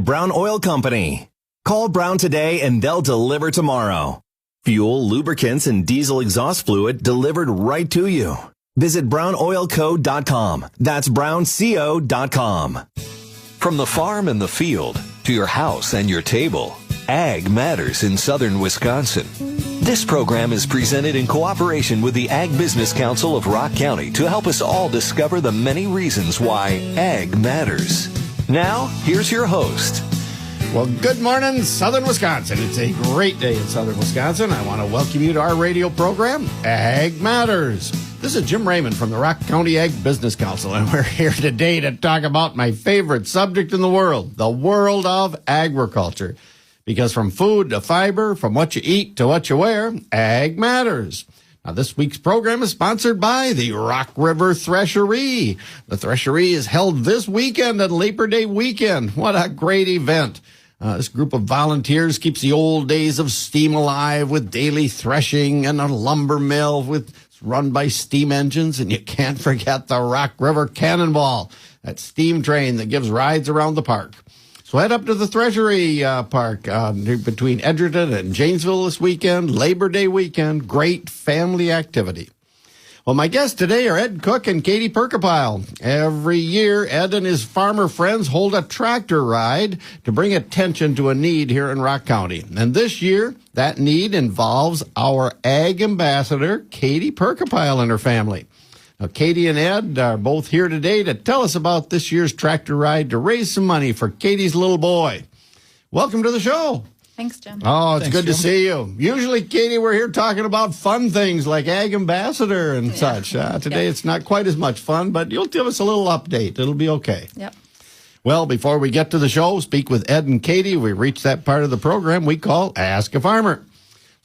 Brown Oil Company. Call Brown today and they'll deliver tomorrow. Fuel, lubricants, and diesel exhaust fluid delivered right to you. Visit brownoilco.com. That's brownco.com. From the farm and the field to your house and your table, Ag matters in southern Wisconsin. This program is presented in cooperation with the Ag Business Council of Rock County to help us all discover the many reasons why Ag matters. Now, here's your host. Well, good morning, Southern Wisconsin. It's a great day in Southern Wisconsin. I want to welcome you to our radio program, Ag Matters. This is Jim Raymond from the Rock County Ag Business Council, and we're here today to talk about my favorite subject in the world of agriculture. Because from food to fiber, from what you eat to what you wear, Ag matters. Now, this week's program is sponsored by the Rock River Threshery. The Threshery is held this weekend at Labor Day weekend. What a great event. This group of volunteers keeps the old days of steam alive with daily threshing and a lumber mill run by steam engines. And you can't forget the Rock River Cannonball, that steam train that gives rides around the park. So head up to the Threshery Park between Edgerton and Janesville this weekend, Labor Day weekend. Great family activity. Well, my guests today are Ed Cook and Katie Purkapile. Every year, Ed and his farmer friends hold a tractor ride to bring attention to a need here in Rock County. And this year, that need involves our Ag Ambassador, Katie Purkapile, and her family. Now, Katie and Ed are both here today to tell us about this year's tractor ride to raise some money for Katie's little boy. Welcome to the show. Thanks, Jim. Oh, it's good to see you. Usually, Katie, we're here talking about fun things like Ag Ambassador and such. Today, it's not quite as much fun, but you'll give us a little update. It'll be okay. Yep. Well, before we get to the show, speak with Ed and Katie, we reach that part of the program we call Ask a Farmer.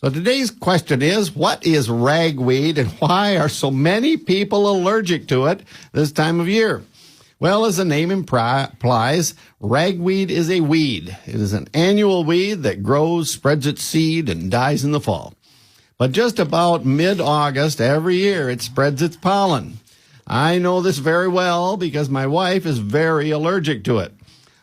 So today's question is, what is ragweed and why are so many people allergic to it this time of year? Well, as the name implies, ragweed is a weed. It is an annual weed that grows, spreads its seed, and dies in the fall. But just about mid-August every year, it spreads its pollen. I know this very well because my wife is very allergic to it.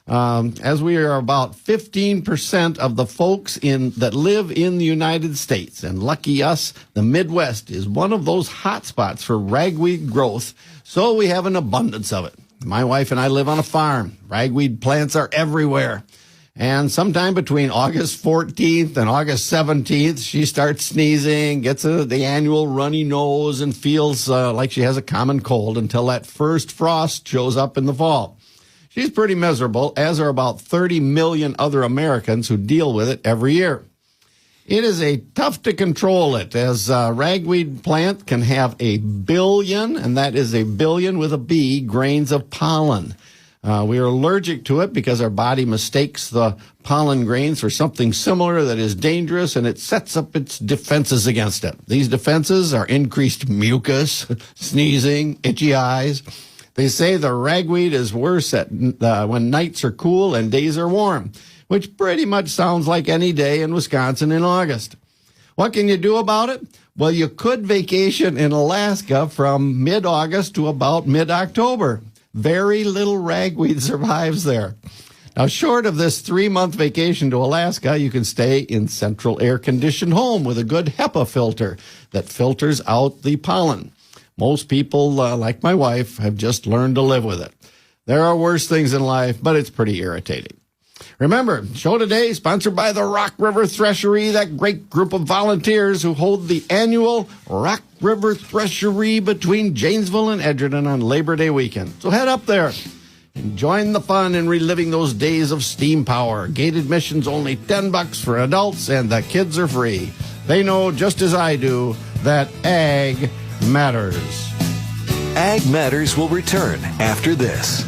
As we are about 15% of the folks that live in the United States, and lucky us, the Midwest is one of those hot spots for ragweed growth, so we have an abundance of it. My wife and I live on a farm. Ragweed plants are everywhere. And sometime between August 14th and August 17th, she starts sneezing, gets the annual runny nose, and feels like she has a common cold until that first frost shows up in the fall. She's pretty miserable, as are about 30 million other Americans who deal with it every year. It is tough to control it, as ragweed plant can have 1 billion, and that is 1 billion with a B, grains of pollen. We are allergic to it because our body mistakes the pollen grains for something similar that is dangerous, and it sets up its defenses against it. These defenses are increased mucus, sneezing, itchy eyes. They say the ragweed is worse when nights are cool and days are warm, which pretty much sounds like any day in Wisconsin in August. What can you do about it? Well, you could vacation in Alaska from mid-August to about mid-October. Very little ragweed survives there. Now, short of this 3-month vacation to Alaska, you can stay in central air-conditioned home with a good HEPA filter that filters out the pollen. Most people, like my wife, have just learned to live with it. There are worse things in life, but it's pretty irritating. Remember, show today sponsored by the Rock River Threshery, that great group of volunteers who hold the annual Rock River Threshery between Janesville and Edgerton on Labor Day weekend. So head up there and join the fun in reliving those days of steam power. Gate admission's only $10 for adults, and the kids are free. They know, just as I do, that Ag matters. Ag Matters will return after this.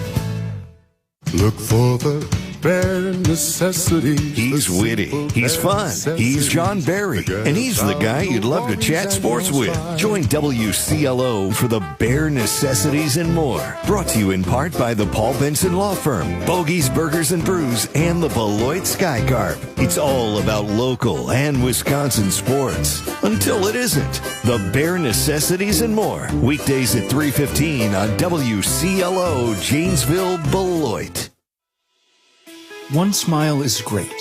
Look for the bare necessities. He's witty, he's fun, he's John Barry, and he's the guy you'd love to chat sports with. Join WCLO for the bare necessities and more. Brought to you in part by the Paul Benson Law Firm, Bogey's Burgers and Brews, and the Beloit Sky Carp. It's all about local and Wisconsin sports. Until it isn't. The bare necessities and more. Weekdays at 3:15 on WCLO Janesville Beloit. One smile is great,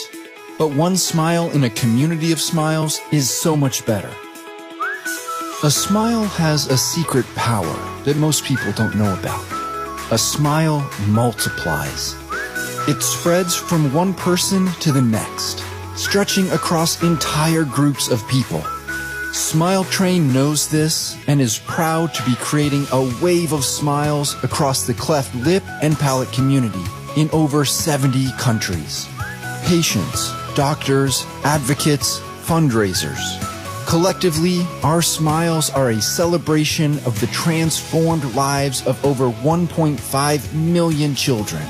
but one smile in a community of smiles is so much better. A smile has a secret power that most people don't know about. A smile multiplies. It spreads from one person to the next, stretching across entire groups of people. Smile Train knows this and is proud to be creating a wave of smiles across the cleft lip and palate community in over 70 countries. Patients, doctors, advocates, fundraisers. Collectively, our smiles are a celebration of the transformed lives of over 1.5 million children.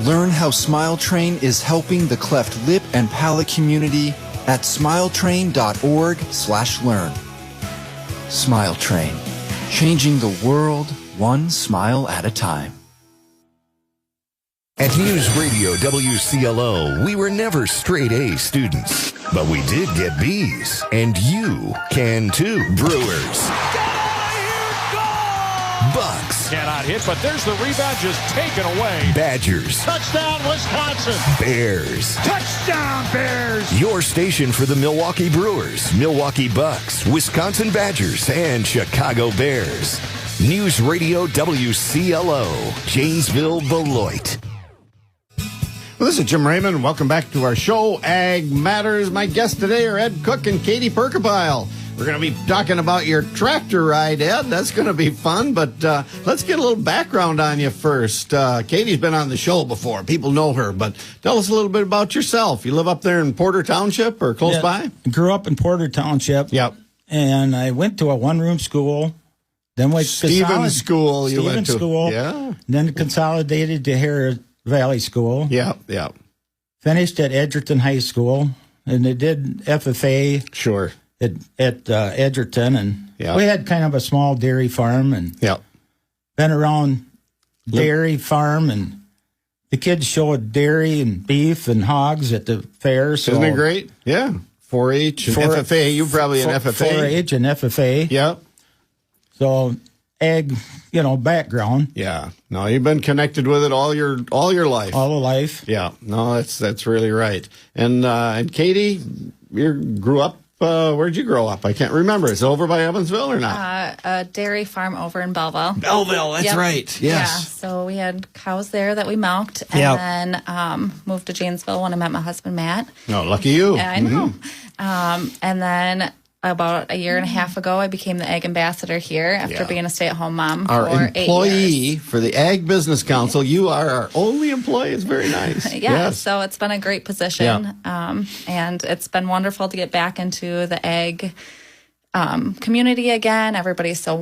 Learn how Smile Train is helping the cleft lip and palate community at smiletrain.org/learn. Smile Train, changing the world one smile at a time. At News Radio WCLO, we were never straight A students, but we did get B's, and you can too. Brewers. Bucks. Cannot hit, but there's the rebound just taken away. Badgers. Touchdown, Wisconsin. Bears. Touchdown, Bears. Your station for the Milwaukee Brewers, Milwaukee Bucks, Wisconsin Badgers, and Chicago Bears. News Radio WCLO, Janesville, Beloit. Well, this is Jim Raymond, and welcome back to our show, Ag Matters. My guests today are Ed Cook and Katie Purkapile. We're going to be talking about your tractor ride, Ed. That's going to be fun, but let's get a little background on you first. Katie's been on the show before. People know her, but tell us a little bit about yourself. You live up there in Porter Township or close by? Grew up in Porter Township. Yep. And I went to a one-room school. Then went Stevens School. You went to School. Yeah. Then consolidated to Harris Valley School. Yep, yep. Finished at Edgerton High School, and they did FFA. Sure. At Edgerton, and yep. We had kind of a small dairy farm, and yep. Been around dairy farm, and the kids showed dairy and beef and hogs at the fair. So isn't it great? Yeah. 4-H and FFA. You're probably an FFA. 4-H and FFA. Yep. So ag, background. Yeah. No, you've been connected with it all your life. All the life. Yeah. No, that's really right. And Katie, you grew up. Where'd you grow up? I can't remember. Is it over by Evansville or not? A dairy farm over in Belleville. Belleville, that's right. Yes. Yeah, so we had cows there that we milked, and then moved to Janesville when I met my husband, Matt. Oh, lucky you. I know. And then about a year and a half ago, I became the Ag Ambassador here after being a stay-at-home mom our for 8 employee years. For the Ag Business Council. You are our only employee. It's very nice. Yes. So it's been a great position, and it's been wonderful to get back into the Ag community again. Everybody's so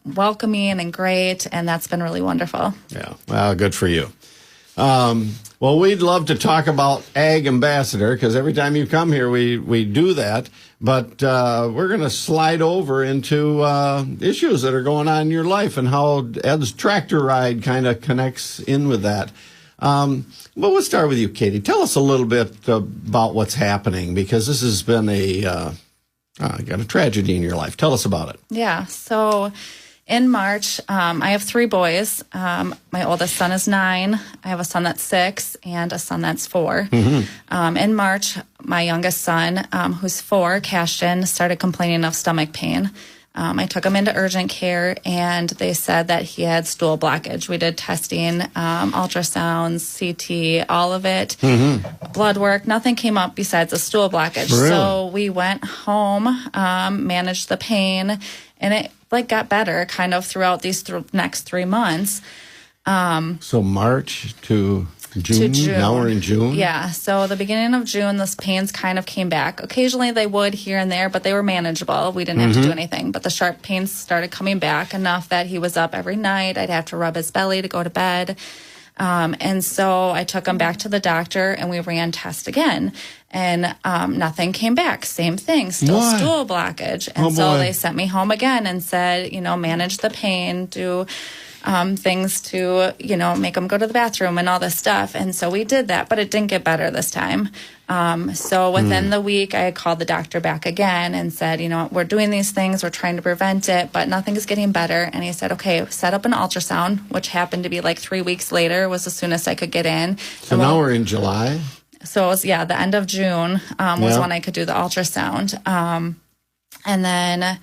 welcoming and great, and that's been really wonderful. Yeah, well, good for you. Well, we'd love to talk about Ag Ambassador because every time you come here, we do that. But we're going to slide over into issues that are going on in your life and how Ed's tractor ride kind of connects in with that. Well, we'll start with you, Katie. Tell us a little bit about what's happening because this has been got a tragedy in your life. Tell us about it. Yeah. So in March, I have 3 boys. My oldest son is 9. I have a son that's 6 and a son that's 4. In March, my youngest son, who's 4, Cashton, started complaining of stomach pain. I took him into urgent care, and they said that he had stool blockage. We did testing, ultrasounds, CT, all of it, blood work. Nothing came up besides a stool blockage. Really? So we went home, managed the pain, and it got better kind of throughout these next 3 months. So March to June. Now we're in June. Yeah. So the beginning of June, those pains kind of came back. Occasionally they would here and there, but they were manageable. We didn't have to do anything. But the sharp pains started coming back enough that he was up every night. I'd have to rub his belly to go to bed. And so I took him back to the doctor, and we ran tests again. And nothing came back. Same thing, still stool blockage. And so they sent me home again and said, manage the pain, do things to, make them go to the bathroom and all this stuff. And so we did that, but it didn't get better this time. So within the week, I had called the doctor back again and said, we're doing these things, we're trying to prevent it, but nothing's getting better. And he said, okay, set up an ultrasound, which happened to be like 3 weeks later, was the soonest I could get in. So now we're in July? So it was, the end of June was when I could do the ultrasound. And then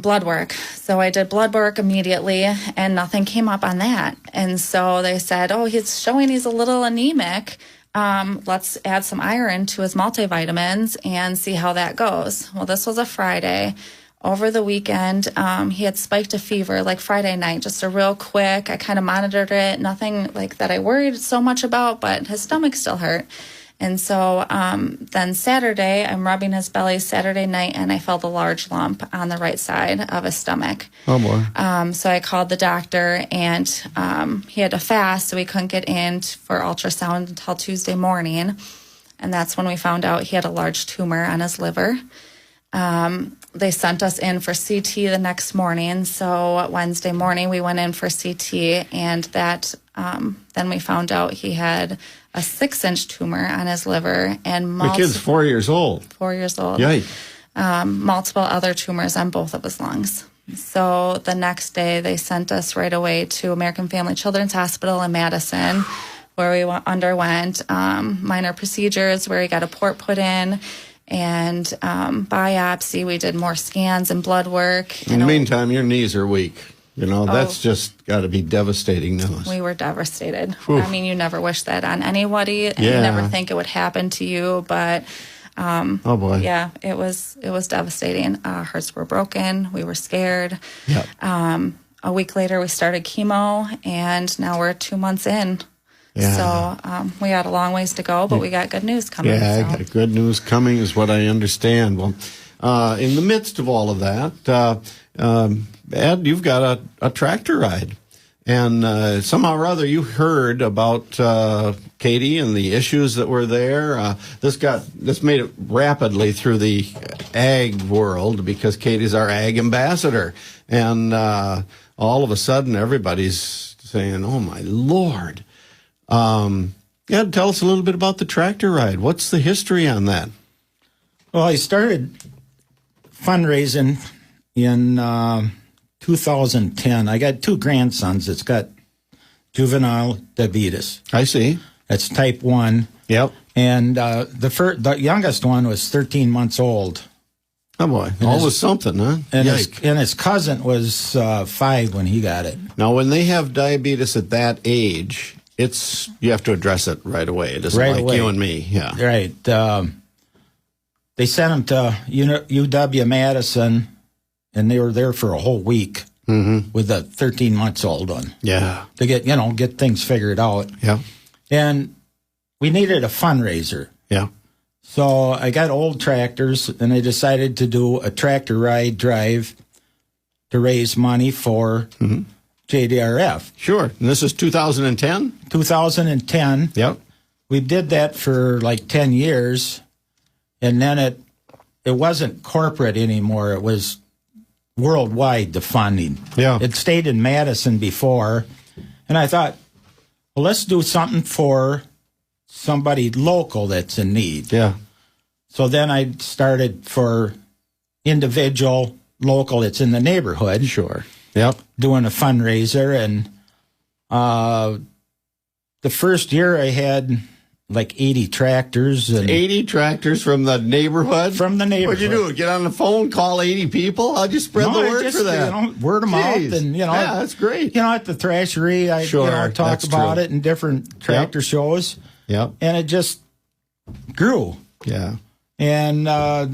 blood work. So I did blood work immediately, and nothing came up on that. And so they said, he's showing he's a little anemic. Let's add some iron to his multivitamins and see how that goes. Well, this was a Friday. Over the weekend, he had spiked a fever like Friday night, just a real quick. I kind of monitored it, nothing like that I worried so much about, but his stomach still hurt. And so then Saturday, I'm rubbing his belly Saturday night, and I felt a large lump on the right side of his stomach. Oh, boy. So I called the doctor, and he had to fast, so we couldn't get in for ultrasound until Tuesday morning. And that's when we found out he had a large tumor on his liver. They sent us in for CT the next morning. So Wednesday morning, we went in for CT, and that then we found out he had a 6-inch tumor on his liver and The kid's 4 years old. 4 years old. Yikes. Multiple other tumors on both of his lungs. So the next day, they sent us right away to American Family Children's Hospital in Madison, where we underwent minor procedures, where he got a port put in, and biopsy. We did more scans and blood work. In the meantime, your knees are weak. That's just got to be devastating news. We were devastated. Whew. I mean, you never wish that on anybody, and you never think it would happen to you, but oh boy. Yeah, it was devastating. Hearts were broken. We were scared. Yep. A week later, we started chemo, and now we're 2 months in. Yeah. So we got a long ways to go, but we got good news coming. Yeah, I got good news coming is what I understand. Well, in the midst of all of that, Ed, you've got a tractor ride. And somehow or other, you heard about Katie and the issues that were there. This made it rapidly through the ag world because Katie's our ag ambassador. And all of a sudden, everybody's saying, oh, my Lord. Tell us a little bit about the tractor ride. What's the history on that? Well, I started fundraising in 2010. I got 2 grandsons that's got juvenile diabetes. I see. That's type 1. Yep. And the youngest one was 13 months old. Oh, boy. Always something, huh? And his cousin was 5 when he got it. Now, when they have diabetes at that age, you have to address it right away. It isn't like you and me. Yeah. Right. They sent him to UW-Madison, and they were there for a whole week with a 13 months old one. Yeah. To get things figured out. Yeah. And we needed a fundraiser. Yeah. So I got old tractors, and I decided to do a tractor ride drive to raise money for JDRF. Sure. And this is 2010? 2010. Yep. We did that for like 10 years, and then it wasn't corporate anymore. It was worldwide, the funding. Yeah. It stayed in Madison before, and I thought, well, let's do something for somebody local that's in need. Yeah. So then I started for individual local that's in the neighborhood. Sure. Yep. Doing a fundraiser, and the first year I had like 80 tractors. And 80 tractors from the neighborhood? From the neighborhood. What'd you do? Get on the phone, call 80 people? How'd you spread the word for that? Word them out. And, yeah, that's great. At the thrashery, I talk about it in different tractor shows. Yep. And it just grew. Yeah. And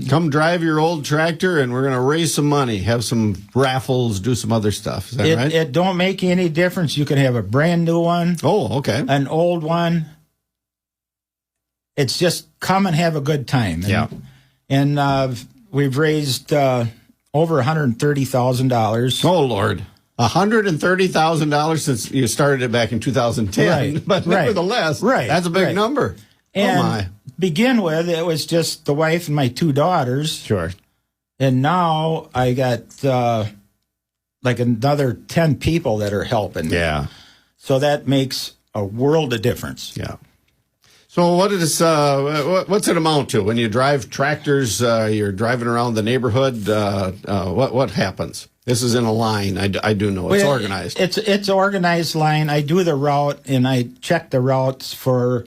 come drive your old tractor, and we're going to raise some money, have some raffles, do some other stuff. Is that right? It don't make any difference. You can have a brand new one. Oh, okay. An old one. It's just come and have a good time. And we've raised over $130,000. Oh, Lord. $130,000 since you started it back in 2010. Right. But nevertheless, that's a big number. And oh, my. Begin with, it was just the wife and my 2 daughters. Sure. And now I got like another 10 people that are helping me. Yeah. So that makes a world of difference. Yeah. So what's it amount to when you drive tractors? You're driving around the neighborhood. What happens? This is in a line. I do know it's organized. It's organized line. I do the route and I check the routes for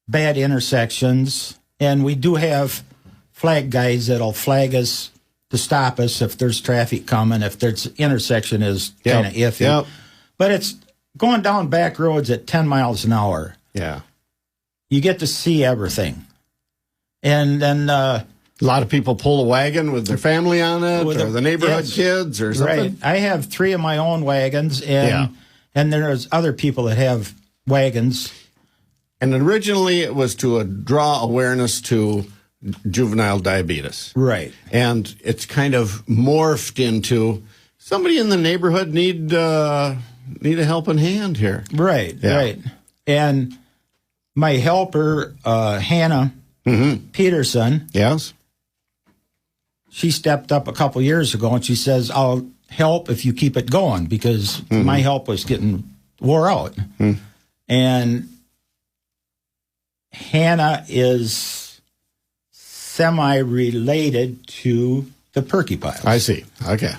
bad intersections, and we do have flag guys that'll flag us to stop us if there's traffic coming. If there's intersection is kind of iffy, but it's going down back roads at 10 miles an hour. Yeah. You get to see everything. And then a lot of people pull a wagon with their family on it, or the neighborhood kids or something. Right. I have 3 of my own wagons, and there's other people that have wagons. And originally it was to draw awareness to juvenile diabetes. Right. And it's kind of morphed into somebody in the neighborhood need a helping hand here. Right, right. And my helper, Hannah Peterson. Yes. She stepped up a couple years ago and she says, I'll help if you keep it going, because my help was getting wore out. And Hannah is semi-related to the Purkapile. I see. Okay.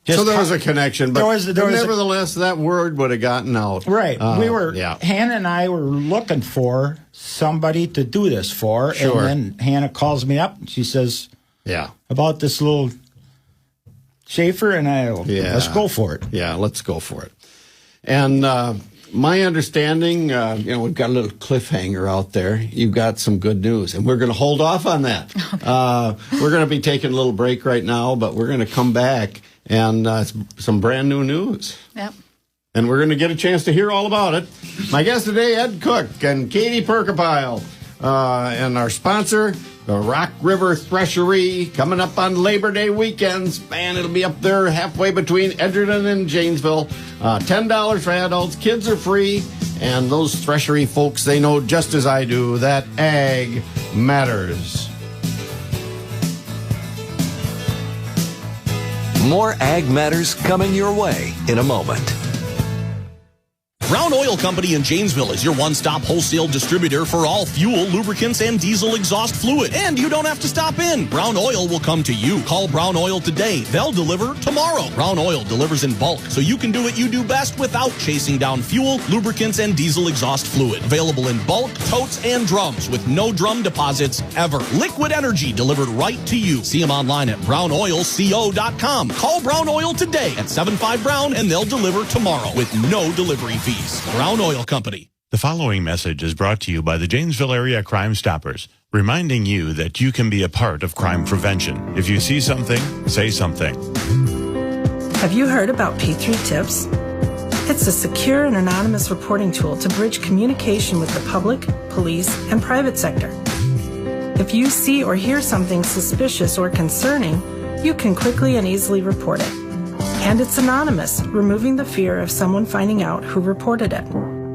So there was a connection, but nevertheless, that word would have gotten out. Right. Hannah and I were looking for somebody to do this for, and then Hannah calls me up and she says, about this little Schaefer, and let's go for it. Yeah, let's go for it. And my understanding, we've got a little cliffhanger out there. You've got some good news, and we're going to hold off on that. We're going to be taking a little break right now, but we're going to come back and some brand new news. Yep. And we're going to get a chance to hear all about it. My guest today, Ed Cook and Katie Purkapile, and our sponsor, the Rock River Threshery, coming up on Labor Day weekends. Man, it'll be up there halfway between Edgerton and Janesville. $10 for adults. Kids are free. And those threshery folks, they know just as I do that ag matters. More Ag Matters coming your way in a moment. Brown Oil Company in Janesville is your one-stop wholesale distributor for all fuel, lubricants, and diesel exhaust fluid. And you don't have to stop in. Brown Oil will come to you. Call Brown Oil today. They'll deliver tomorrow. Brown Oil delivers in bulk, so you can do what you do best without chasing down fuel, lubricants, and diesel exhaust fluid. Available in bulk, totes, and drums with no drum deposits ever. Liquid energy delivered right to you. See them online at brownoilco.com. Call Brown Oil today at 75-BROWN, and they'll deliver tomorrow with no delivery fee. Brown Oil Company. The following message is brought to you by the Janesville Area Crime Stoppers, reminding you that you can be a part of crime prevention. If you see something, say something. Have you heard about P3 Tips? It's a secure and anonymous reporting tool to bridge communication with the public, police, and private sector. If you see or hear something suspicious or concerning, you can quickly and easily report it. And it's anonymous, removing the fear of someone finding out who reported it.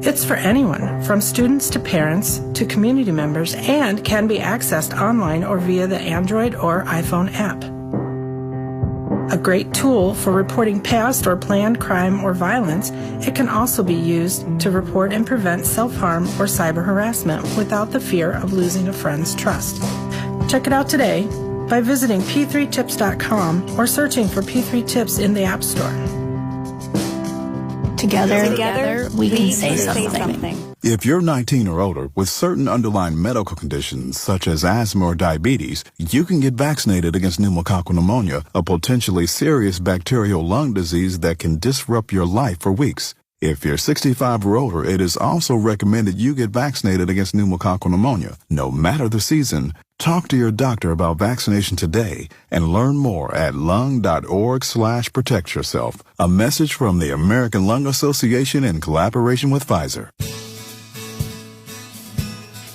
It's for anyone, from students to parents to community members, and can be accessed online or via the Android or iPhone app. A great tool for reporting past or planned crime or violence, it can also be used to report and prevent self-harm or cyber harassment without the fear of losing a friend's trust. Check it out today by visiting p3tips.com or searching for P3 Tips in the App Store. Together we can say something. If you're 19 or older with certain underlying medical conditions such as asthma or diabetes, you can get vaccinated against pneumococcal pneumonia, a potentially serious bacterial lung disease that can disrupt your life for weeks. If you're 65 or older, it is also recommended you get vaccinated against pneumococcal pneumonia, no matter the season. Talk to your doctor about vaccination today and learn more at lung.org/protect yourself. A message from the American Lung Association in collaboration with Pfizer.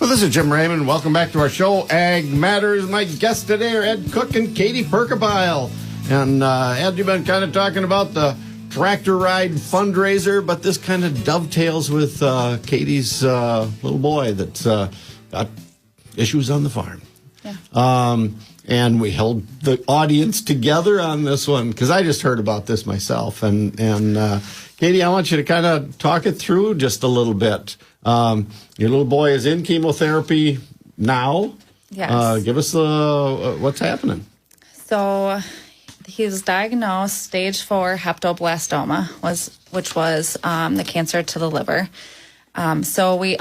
Well, this is Jim Raymond. Welcome back to our show, Ag Matters. My guests today are Ed Cook and Katie Purkapile. And Ed, you've been kind of talking about the tractor ride fundraiser, but this kind of dovetails with Katie's little boy that's got issues on the farm. Yeah. And we held the audience together on this one because I just heard about this myself. And Katie, I want you to kind of talk it through just a little bit. Your little boy is in chemotherapy now. Yes. Give us what's happening. So he was diagnosed stage 4 hepatoblastoma, which was the cancer to the liver. So we've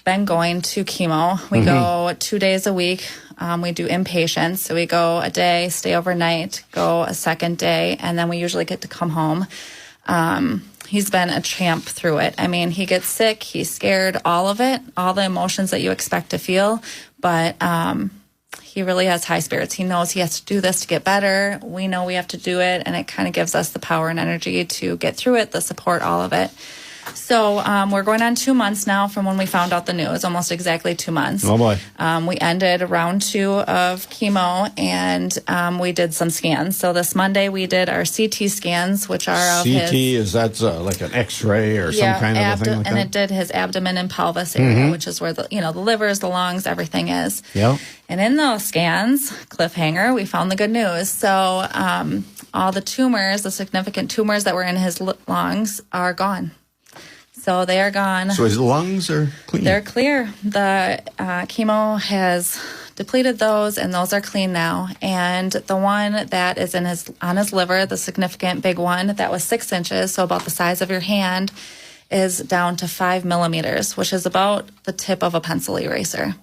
been going to chemo. We go 2 days a week. We do inpatient. So we go a day, stay overnight, go a second day, and then we usually get to come home. He's been a champ through it. I mean, he gets sick, he's scared, all of it, all the emotions that you expect to feel. But he really has high spirits. He knows he has to do this to get better. We know we have to do it, and it kind of gives us the power and energy to get through it, the support, all of it. So we're going on 2 months now from when we found out the news, almost exactly 2 months. Oh, boy. We ended round 2 of chemo, and we did some scans. So this Monday we did our CT scans, which are of CT, is that like an X-ray or some kind of a thing like that? And it did his abdomen and pelvis area, which is where the livers, the lungs, everything is. Yeah. And in those scans, cliffhanger, we found the good news. So all the tumors, the significant tumors that were in his lungs are gone. So they are gone. So his lungs are clean? They're clear. The chemo has depleted those, and those are clean now. And the one that is on his liver, the significant big one, that was 6 inches, so about the size of your hand, is down to 5 millimeters, which is about the tip of a pencil eraser.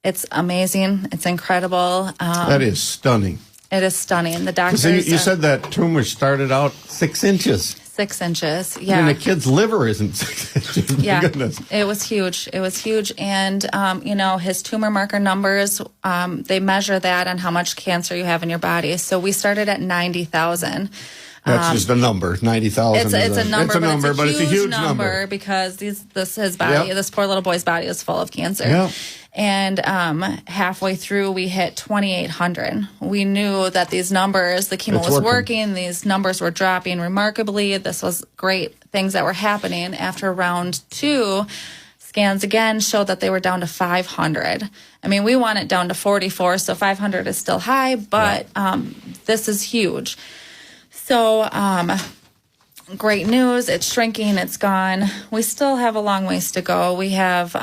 It's amazing. It's incredible. That is stunning. It is stunning. The doctors... You said that tumor started out 6 inches. 6 inches, yeah. And a kid's liver isn't 6 inches. Yeah, My goodness. It was huge. It was huge. And, his tumor marker numbers, they measure that on how much cancer you have in your body. So we started at 90,000. That's just a number. 90,000. It's a number, but it's a huge number because his body, this poor little boy's body is full of cancer. Yep. And halfway through, we hit 2,800. We knew that these numbers, the chemo was working. These numbers were dropping remarkably. This was great things that were happening. After round 2, scans again showed that they were down to 500. I mean, we want it down to 44, so 500 is still high, but this is huge. So, great news. It's shrinking. It's gone. We still have a long ways to go. We have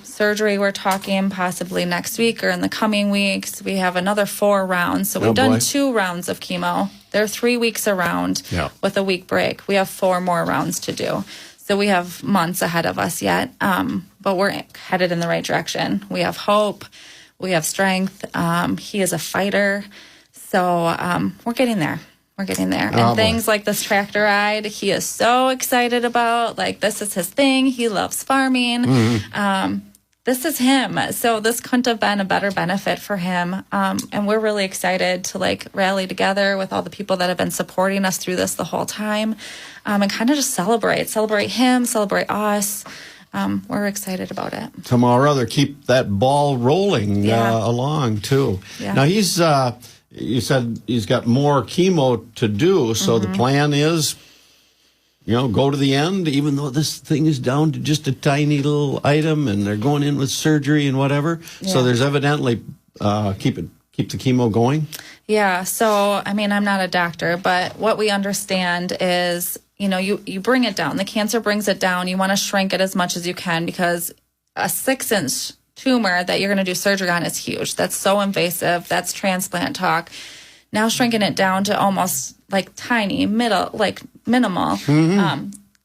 surgery we're talking possibly next week or in the coming weeks. We have another 4 rounds. So we've done 2 rounds of chemo. They're 3 weeks around with a week break. We have 4 more rounds to do. So we have months ahead of us yet, but we're headed in the right direction. We have hope. We have strength. He is a fighter. So we're getting there. We're getting there. And things like this tractor ride, he is so excited about. Like, this is his thing. He loves farming. This is him. So this couldn't have been a better benefit for him. And we're really excited to, rally together with all the people that have been supporting us through this the whole time and kind of just celebrate him, celebrate us. We're excited about it. Somehow or other, keep that ball rolling along, too. Yeah. Now, he's... you said he's got more chemo to do, so the plan is, go to the end, even though this thing is down to just a tiny little item, and they're going in with surgery and whatever. Yeah. So there's evidently keep the chemo going. Yeah. So I mean, I'm not a doctor, but what we understand is, you bring it down. The cancer brings it down. You want to shrink it as much as you can because a 6-inch tumor that you're going to do surgery on is huge. That's so invasive. That's transplant talk. Now shrinking it down to almost tiny, minimal.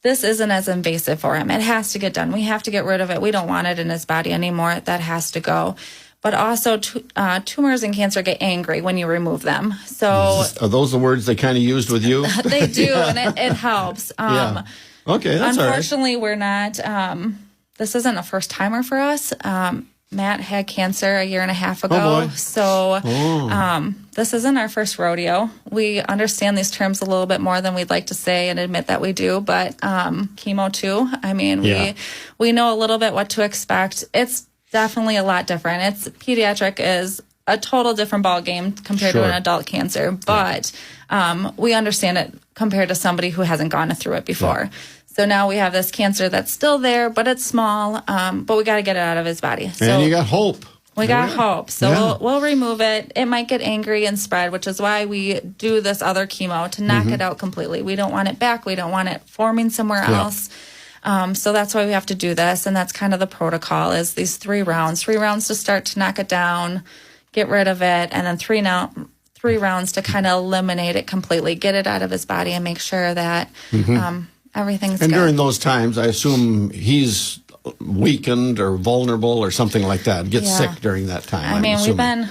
This isn't as invasive for him. It has to get done. We have to get rid of it. We don't want it in his body anymore. That has to go. But also, tumors and cancer get angry when you remove them. So are those the words they kind of used with you? They do, and it helps. Yeah. Okay, that's all right. Unfortunately, we're not... this isn't a first-timer for us. Matt had cancer a year and a half ago. Oh, boy. So this isn't our first rodeo. We understand these terms a little bit more than we'd like to say and admit that we do, but chemo too. I mean, we know a little bit what to expect. It's definitely a lot different. Pediatric is a total different ballgame compared to an adult cancer, but we understand it compared to somebody who hasn't gone through it before. Yeah. So now we have this cancer that's still there, but it's small, but we got to get it out of his body. So, and you got hope. We got hope. So we'll remove it. It might get angry and spread, which is why we do this other chemo to knock it out completely. We don't want it back. We don't want it forming somewhere else. So that's why we have to do this. And that's kind of the protocol is these 3 rounds. 3 rounds to start to knock it down, get rid of it, and then 3 rounds to kind of eliminate it completely, get it out of his body and make sure that everything's good. And during those times, I assume he's weakened or vulnerable or something like that. Gets sick during that time. I mean,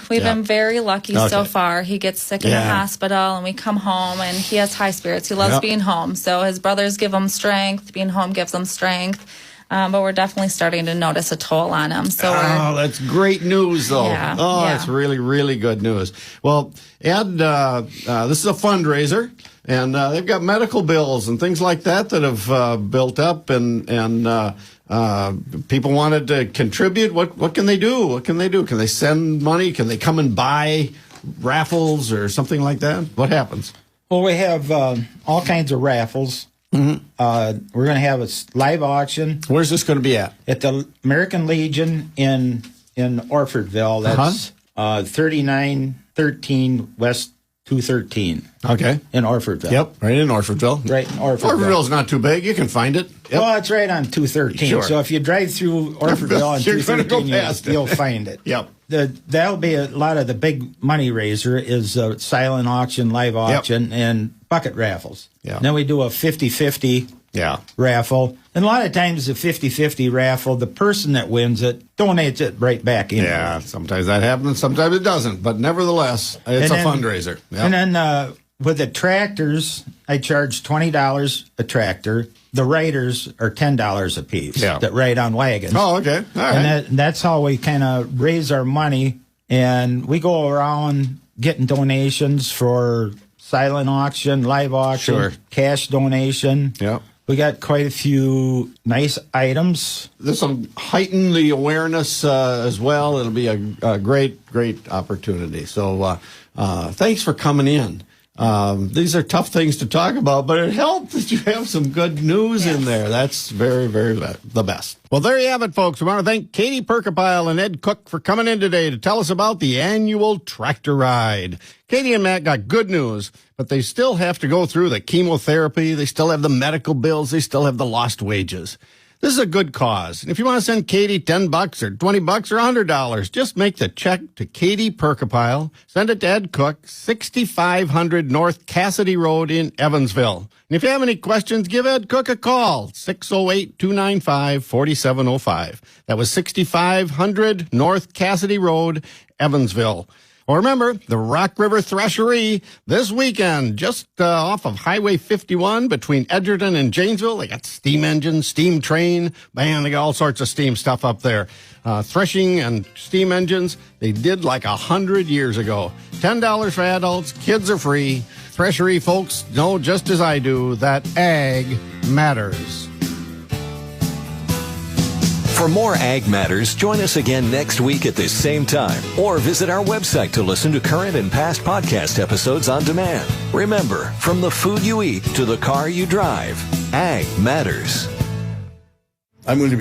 we've been very lucky so far. He gets sick in the hospital, and we come home, and he has high spirits. He loves being home. So his brothers give him strength. Being home gives him strength. But we're definitely starting to notice a toll on him. So that's great news, though. Yeah, that's really, really good news. Well, Ed, this is a fundraiser, and they've got medical bills and things like that have built up, and people wanted to contribute. What can they do? What can they do? Can they send money? Can they come and buy raffles or something like that? What happens? Well, we have all kinds of raffles. We're going to have a live auction. Where's this going to be at? At the American Legion in Orfordville. That's 3913 West 213. Okay. In Orfordville. Yep, right in Orfordville. Right in Orfordville. Orfordville's not too big. You can find it. Yep. Well, it's right on 213. Sure. So if you drive through Orfordville on 213, you'll find it. Yep. That'll be a lot of the big money raiser is silent auction, live auction, and bucket raffles. Yeah. Then we do a 50-50 raffle. And a lot of times the 50-50 raffle, the person that wins it donates it right back in. Yeah, sometimes that happens, sometimes it doesn't. But nevertheless, it's a fundraiser. Yep. And then with the tractors, I charge $20 a tractor. The riders are $10 a piece that ride on wagons. Oh, okay. All right. And that's how we kind of raise our money. And we go around getting donations for silent auction, live auction, cash donation. Yeah. We got quite a few nice items. This will heighten the awareness as well. It'll be a great, great opportunity. So thanks for coming in. These are tough things to talk about, but it helps that you have some good news in there. That's very, very the best. Well, there you have it, folks. We want to thank Katie Purkapile and Ed Cook for coming in today to tell us about the annual tractor ride. Katie and Matt got good news, but they still have to go through the chemotherapy. They still have the medical bills. They still have the lost wages. This is a good cause. And if you want to send Katie $10 or $20 or $100, just make the check to Katie Purkapile. Send it to Ed Cook, 6500 North Cassidy Road in Evansville. And if you have any questions, give Ed Cook a call, 608-295-4705. That was 6500 North Cassidy Road, Evansville. Well, remember, the Rock River Threshery this weekend, just off of Highway 51 between Edgerton and Janesville. They got steam engine, steam train. Man, they got all sorts of steam stuff up there. Threshing and steam engines, they did like 100 years ago. $10 for adults, kids are free. Threshery folks know just as I do that ag matters. For more Ag Matters, join us again next week at this same time, or visit our website to listen to current and past podcast episodes on demand. Remember, from the food you eat to the car you drive, Ag Matters. I'm going to be